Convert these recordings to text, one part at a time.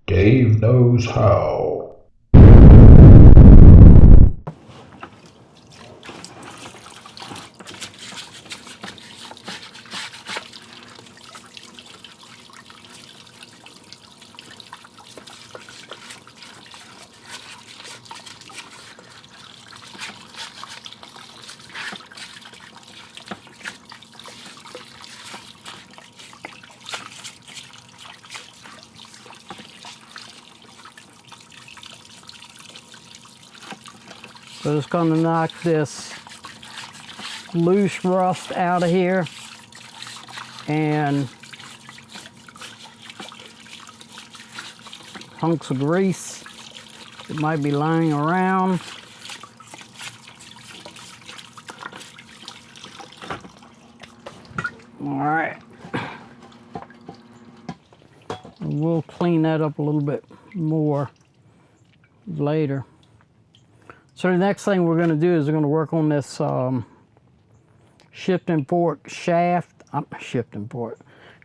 Dave knows how. So it's going to knock this loose rust out of here, and hunks of grease that might be lying around. All right, we'll clean that up a little bit more later. So the next thing we're going to do is we're going to work on this shifting fork shaft,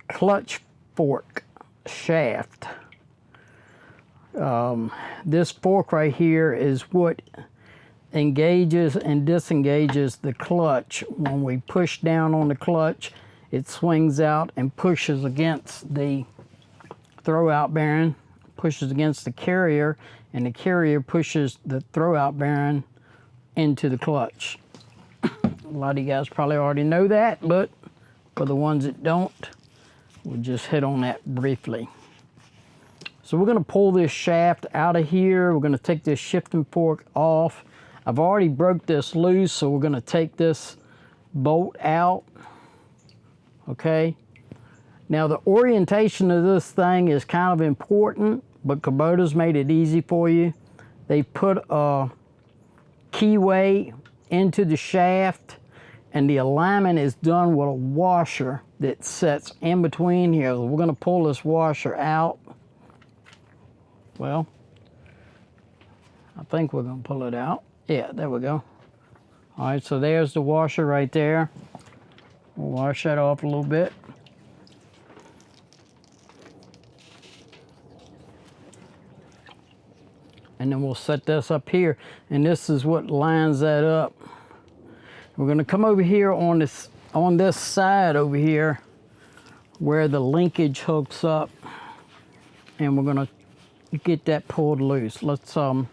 clutch fork shaft. This fork right here is what engages and disengages the clutch. When we push down on the clutch, it swings out and pushes against the throwout bearing, pushes against the carrier, and the carrier pushes the throwout bearing into the clutch. A lot of you guys probably already know that, but for the ones that don't, we'll just hit on that briefly. So we're going to pull this shaft out of here. We're going to take this shifting fork off. I've already broke this loose, so we're going to take this bolt out. Okay. Now the orientation of this thing is kind of important, but Kubota's made it easy for you. They put a keyway into the shaft, and the alignment is done with a washer that sets in between here. So we're going to pull this washer out. Well, I think we're going to pull it out. Yeah, there we go. All right, so there's the washer right there. We'll wash that off a little bit. And then we'll set this up here, and this is what lines that up. We're going to come over here on this side over here where the linkage hooks up, and we're going to get that pulled loose. Let's and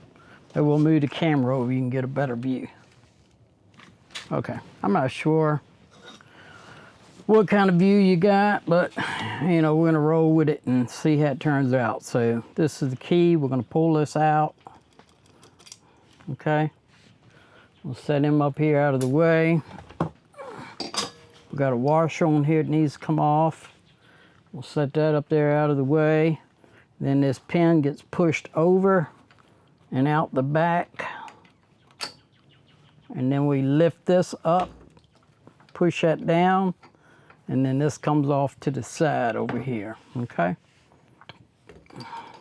we'll move the camera over, you can get a better view. Okay, I'm not sure what kind of view you got, but you know, we're going to roll with it and see how it turns out. So this is the key. We're going to pull this out. Okay, we'll set him up here out of the way. We've got a washer on here that needs to come off. We'll set that up there out of the way. Then this pin gets pushed over and out the back. And then we lift this up, push that down, and then this comes off to the side over here, okay?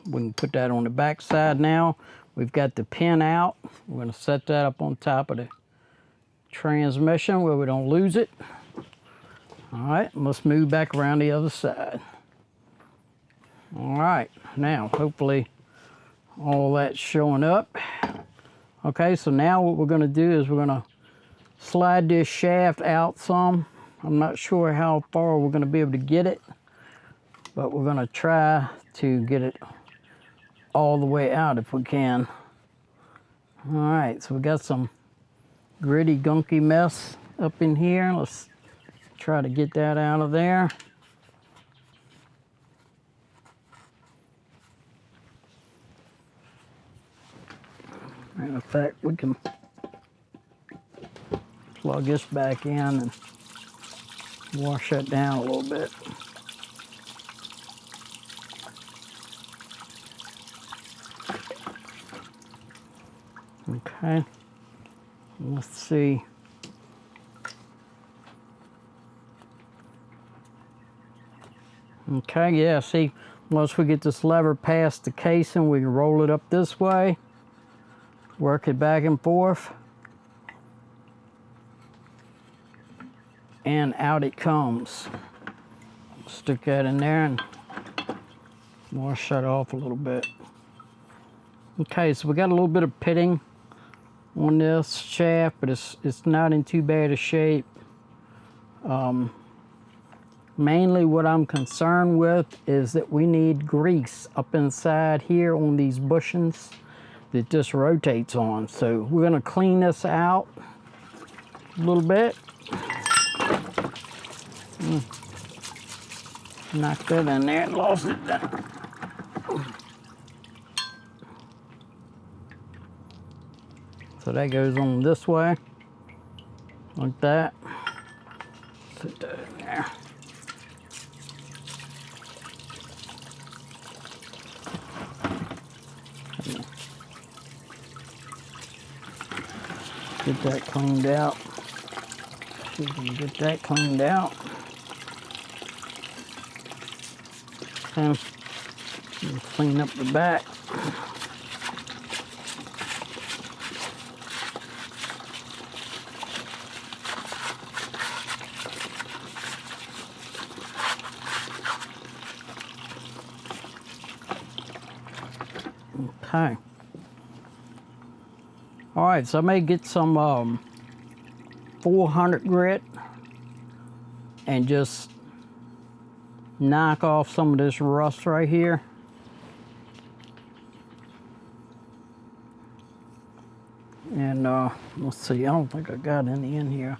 We can put that on the back side now. We've got the pin out. We're gonna set that up on top of the transmission where we don't lose it. All right, let's move back around the other side. All right, now hopefully all that's showing up. Okay, so now what we're gonna do is we're gonna slide this shaft out some. I'm not sure how far we're gonna be able to get it, but we're gonna try to get it all the way out if we can. All right, so we got some gritty, gunky mess up in here. Let's try to get that out of there. And in fact, we can plug this back in and wash that down a little bit. Okay, let's see. Okay, yeah, see, once we get this lever past the casing, we can roll it up this way, work it back and forth, and out it comes. Stick that in there and Wash that off a little bit. Okay, so we got a little bit of pitting on this shaft, but it's not in too bad a shape. Mainly what I'm concerned with is that we need grease up inside here on these bushings that just rotates on. So we're gonna clean this out a little bit. Knock that in there and lost it down. So that goes on this way, like that. Put that in there. Get that cleaned out. See if we can get that cleaned out. And clean up the back. Okay. All right, so I may get some 400 grit and just knock off some of this rust right here. And let's see, I don't think I got any in here.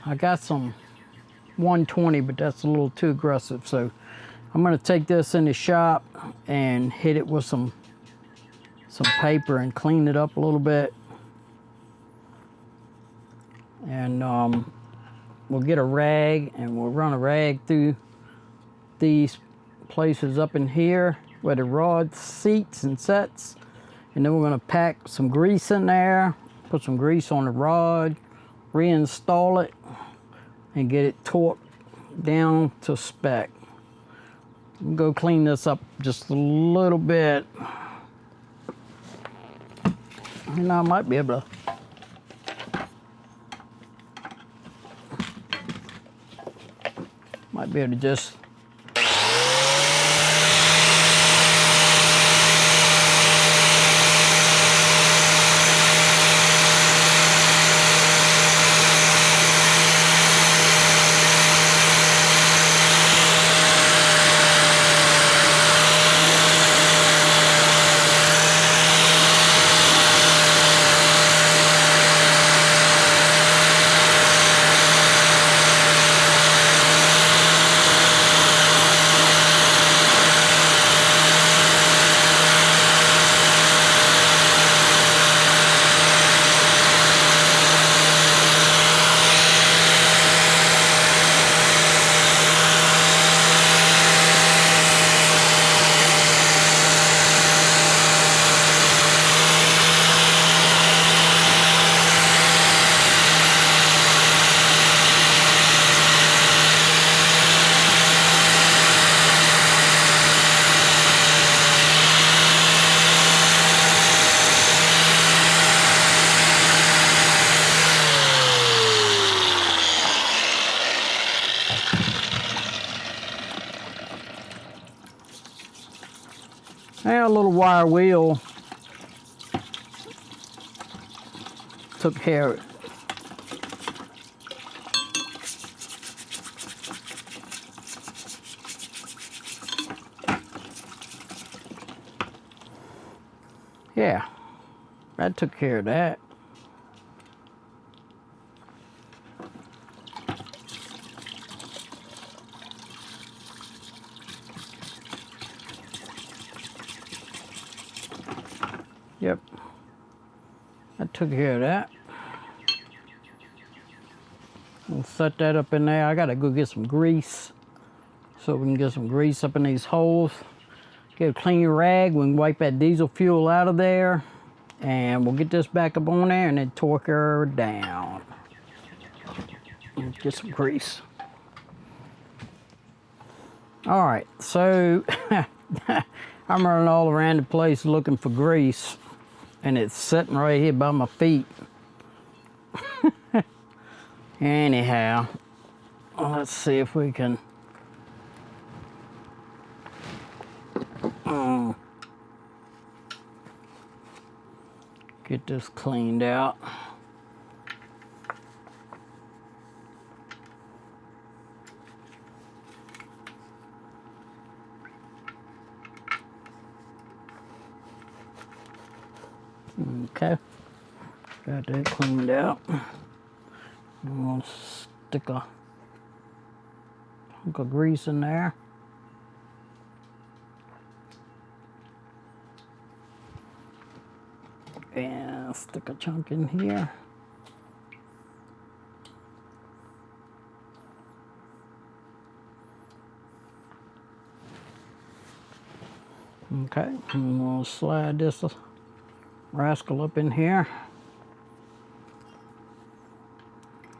I got some 120, but that's a little too aggressive. So I'm gonna take this in the shop and hit it with some paper and clean it up a little bit. And we'll get a rag and we'll run a rag through these places up in here where the rod seats and sets. And then we're gonna pack some grease in there, put some grease on the rod, reinstall it, and get it torqued down to spec. We'll go clean this up just a little bit. And I might be able to just and a little wire wheel took care of it. Yeah, that took care of that. Yep, that took care of that. We'll set that up in there. I gotta go get some grease so we can get some grease up in these holes. Get a clean rag, we can wipe that diesel fuel out of there, and we'll get this back up on there and then torque her down. Get some grease. All right, so I'm running all around the place looking for grease, and it's sitting right here by my feet. Anyhow, let's see if we can get this cleaned out. Okay, got that cleaned out. I'm gonna stick a hunk of grease in there. And stick a chunk in here. Okay, I'm gonna slide this rascal up in here.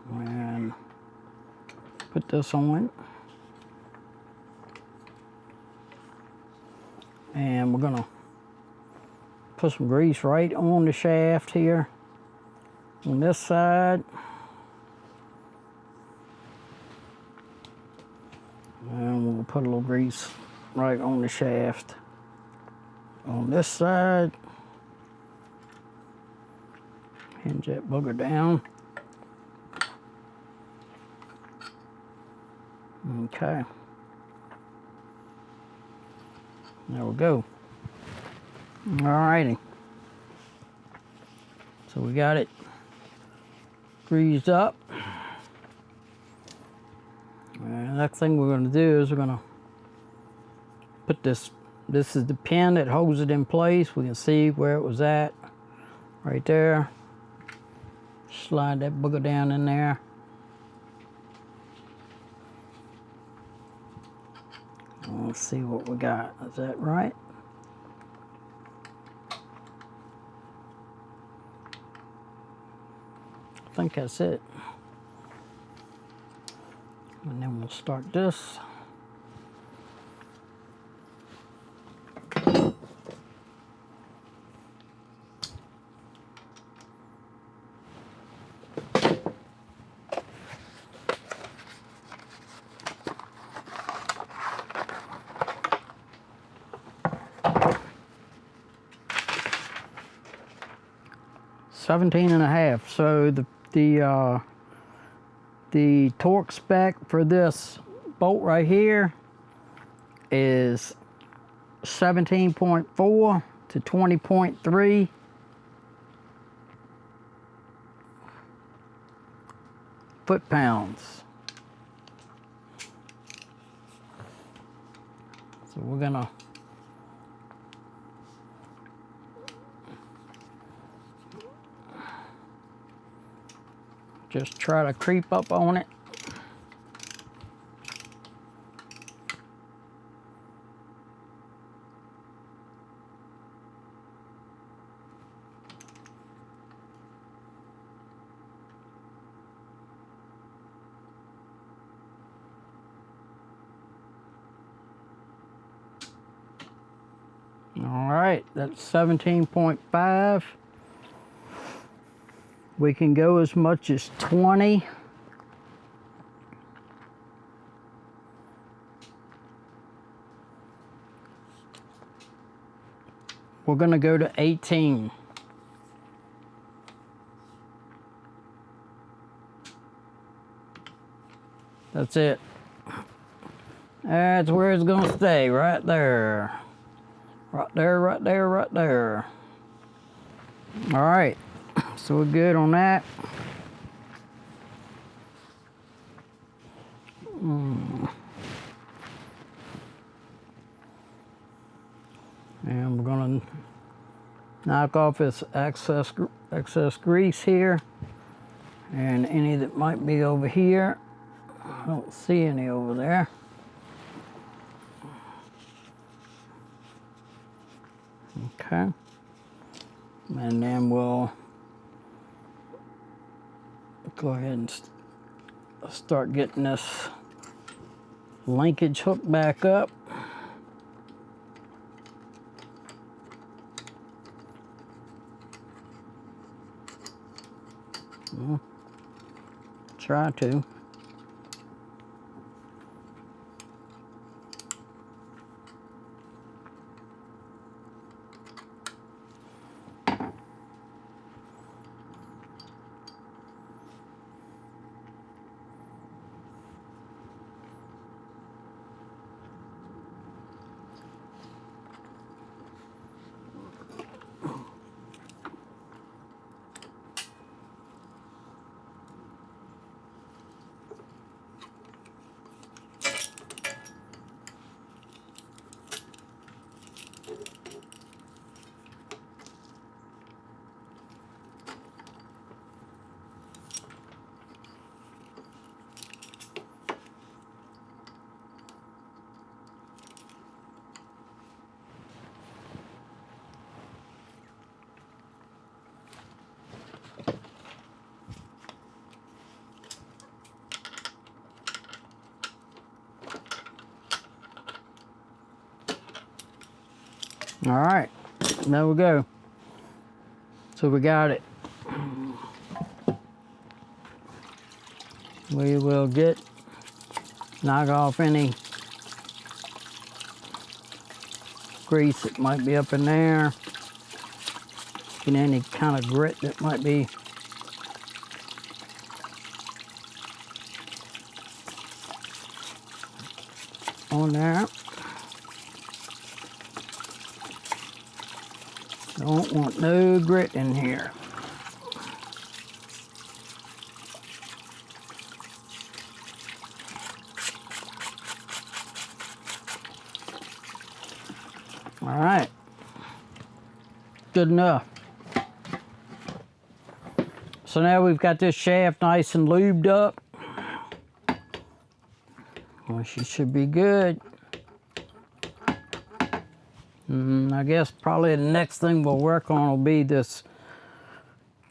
And put this on. And we're gonna put some grease right on the shaft here on this side. And we'll put a little grease right on the shaft on this side. Hinge that booger down. Okay. There we go. Alrighty. So we got it greased up. And the next thing we're going to do is we're going to put this is the pin that holds it in place. We can see where it was at right there. Slide that booger down in there. Let's see what we got. Is that right? I think that's it. And then we'll start this. $17 and a half. So the torque spec for this bolt right here is 17.4 to 20.3 foot-pounds. So we're gonna just try to creep up on it. All right, that's 17.5. We can go as much as 20. We're gonna go to 18. That's it. That's where it's gonna stay, right there. Right there, right there, right there. All right, so we're good on that. And we're gonna knock off this excess grease here and any that might be over here. I don't see any over there. Okay. And then we'll go ahead and start getting this linkage hooked back up. Try to. All right, there we go. So we got it. We will knock off any grease that might be up in there. Get any kind of grit that might be on there. Don't want no grit in here. All right, good enough. So now we've got this shaft nice and lubed up. Well, she should be good. I guess probably the next thing we'll work on will be this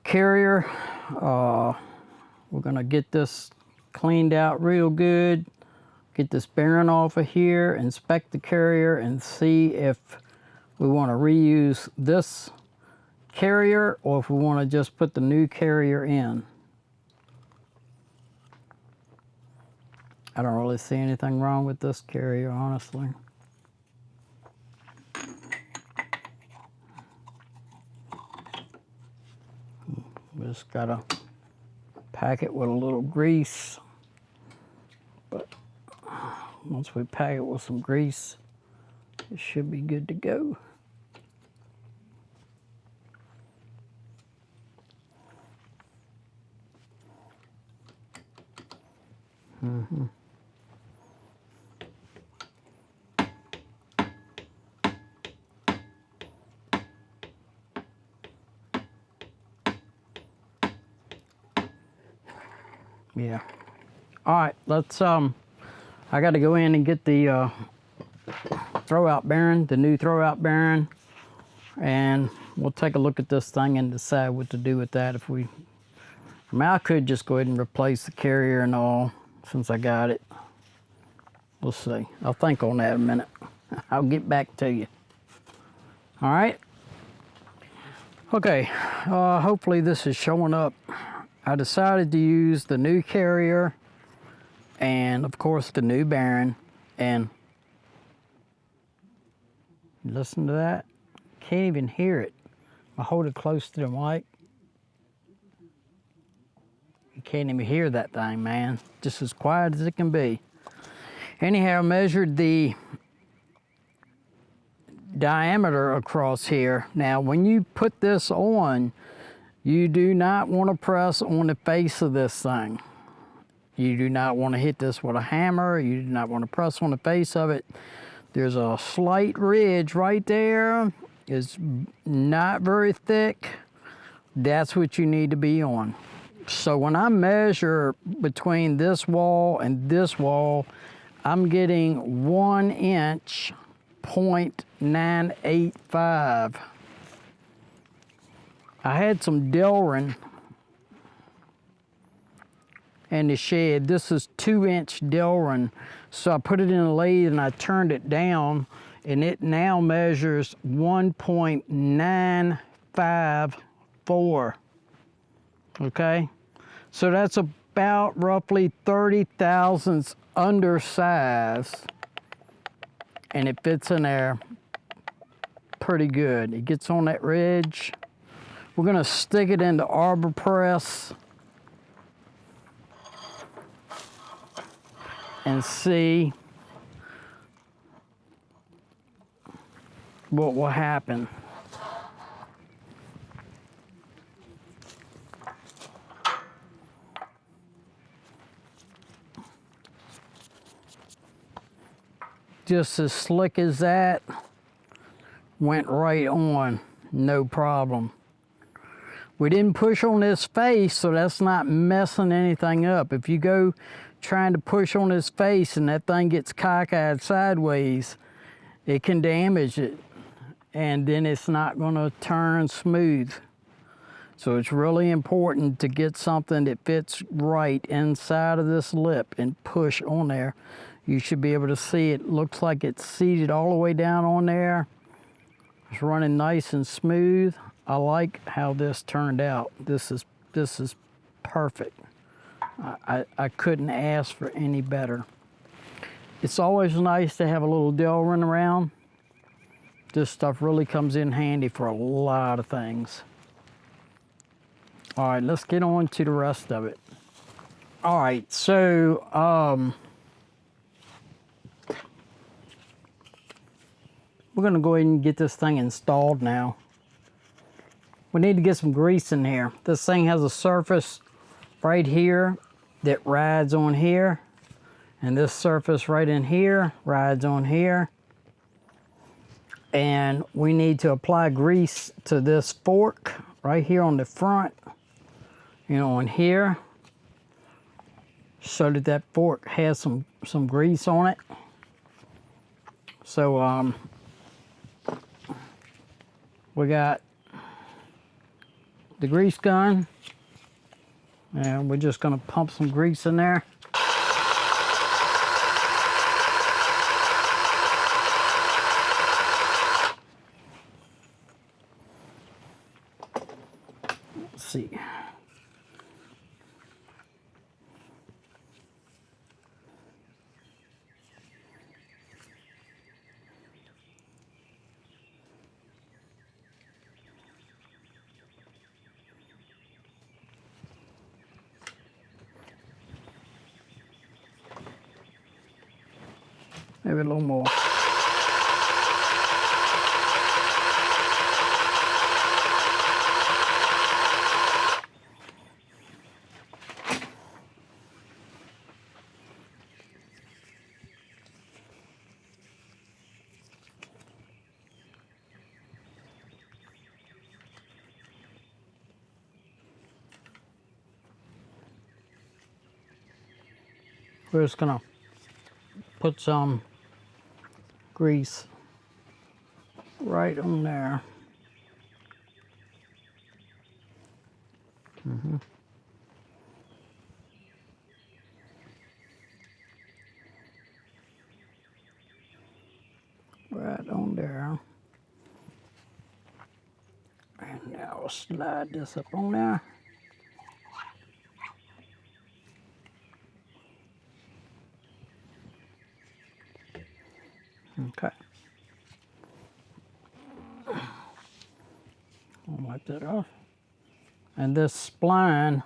carrier. We're gonna get this cleaned out real good, get this bearing off of here, inspect the carrier, and see if we want to reuse this carrier or if we want to just put the new carrier in. I don't really see anything wrong with this carrier, honestly. We just gotta pack it with a little grease. But once we pack it with some grease, it should be good to go. Yeah. All right, let's I got to go in and get the throwout bearing, the new throwout bearing, and we'll take a look at this thing and decide what to do with that. If we, I mean, I could just go ahead and replace the carrier and all since I got it. We'll see. I'll think on that in a minute. I'll get back to you. All right. Okay, hopefully this is showing up. I decided to use the new carrier and of course the new bearing, and listen to that. Can't even hear it. I hold it close to the mic. You can't even hear that thing, man. Just as quiet as it can be. Anyhow, I measured the diameter across here. Now, when you put this on, you do not want to press on the face of this thing. You do not want to hit this with a hammer. You do not want to press on the face of it. There's a slight ridge right there. It's not very thick. That's what you need to be on. So when I measure between this wall and this wall, I'm getting 1 inch, 0.985. I had some Delrin in the shed. This is 2-inch Delrin. So I put it in a lathe and I turned it down, and it now measures 1.954. Okay? So that's about roughly 30 thousandths undersized, and it fits in there pretty good. It gets on that ridge. We're gonna stick it into arbor press and see what will happen. Just as slick as that, went right on, no problem. We didn't push on this face, so that's not messing anything up. If you go trying to push on this face and that thing gets cockeyed sideways, it can damage it, and then it's not gonna turn smooth. So it's really important to get something that fits right inside of this lip and push on there. You should be able to see it. Looks like it's seated all the way down on there. It's running nice and smooth. I like how this turned out. This is perfect. I couldn't ask for any better. It's always nice to have a little Delrin around. This stuff really comes in handy for a lot of things. All right, let's get on to the rest of it. All right, so we're gonna go ahead and get this thing installed now. We need to get some grease in here. This thing has a surface right here that rides on here, and this surface right in here rides on here. And we need to apply grease to this fork right here on the front, you know, on here, so that that fork has some grease on it. So we got the grease gun, and we're just gonna pump some grease in there. Let's see. Maybe a little more. We're just gonna put some grease right on there. Right on there. And now we'll slide this up on there. Okay. I'll wipe that off. And this spline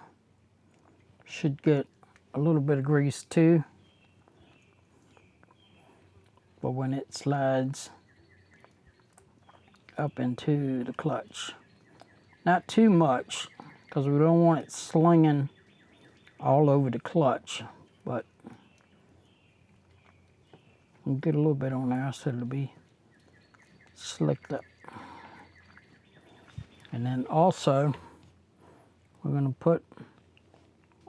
should get a little bit of grease too, but when it slides up into the clutch. Not too much, because we don't want it slinging all over the clutch, but we'll get a little bit on there so it'll be slicked up. And then also, we're going to put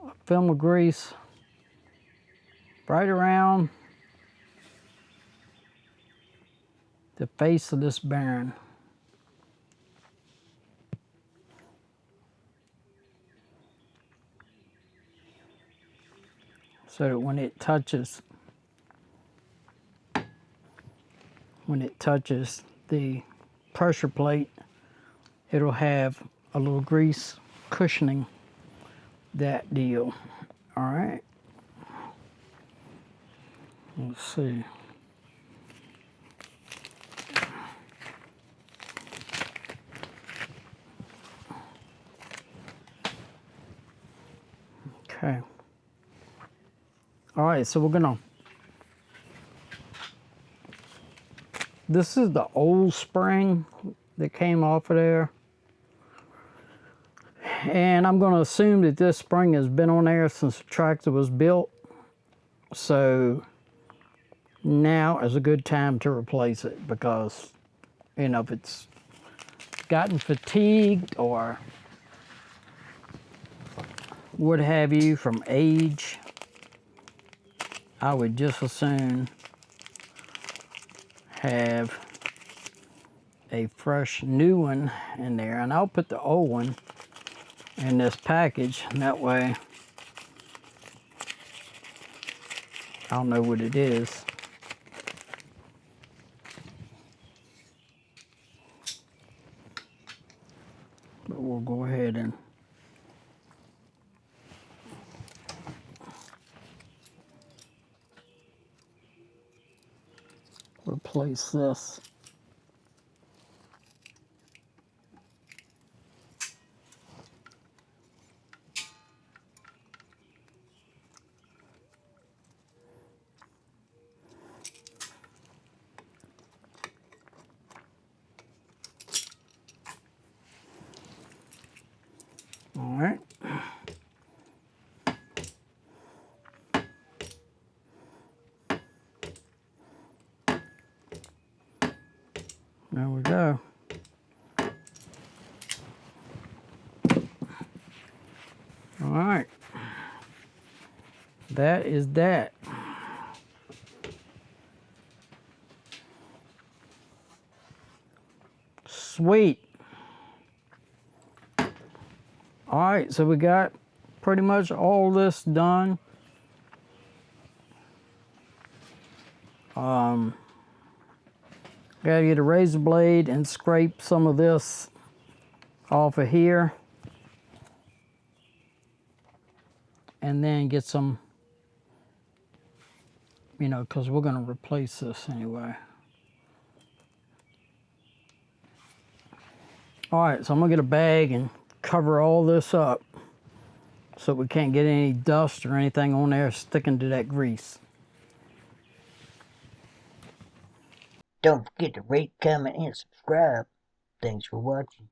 a film of grease right around the face of this bearing. So that when it touches the pressure plate, it'll have a little grease cushioning that deal. All right. Let's see. Okay. All right, so we're gonna, this is the old spring that came off of there. And I'm gonna assume that this spring has been on there since the tractor was built. So now is a good time to replace it, because, you know, if it's gotten fatigued or what have you from age, I would just as soon have a fresh new one in there. And I'll put the old one in this package, and that way I'll know what it is. But we'll go ahead and replace this. All right. There we go. All right. That is that. Sweet. All right, so we got pretty much all this done. Gotta get a razor blade and scrape some of this off of here. And then get some, you know, because we're gonna replace this anyway. All right, so I'm gonna get a bag and cover all this up so we can't get any dust or anything on there sticking to that grease. Don't forget to rate, comment, and subscribe. Thanks for watching.